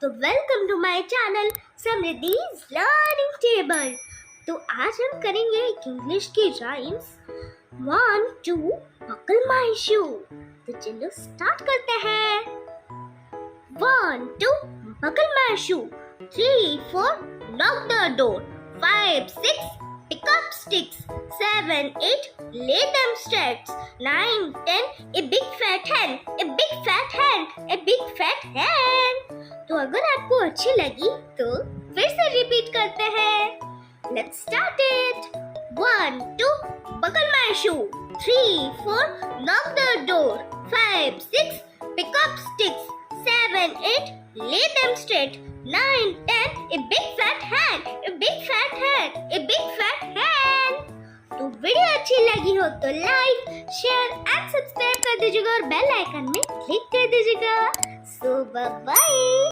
तो welcome to my channel Samriddhi's learning table. तो आज हम करेंगे एक इंग्लिश की राइम्स 1 2 बकल माय शू। तो चलो स्टार्ट करते हैं। 1 2 buckle my shoe, 3 4 knock the door, 5 6 pick up sticks, 7 8 lay them steps, 9 10 a big fat hen, a big fat hen, a big fat hen। तो अगर आपको अच्छी लगी तो फिर से रिपीट करते हैं। Let's start it. 1 2 buckle my shoe, 3 4 knock the door, 5 6 pick up sticks, 7 8 lay them straight, 9 10 a big fat hen, a big fat hen, a big fat hen। तो वीडियो अच्छी लगी हो तो लाइक शेयर एंड सब्सक्राइब कर दीजिएगा और bell icon में click कर दीजिएगा। सो बाय बाय।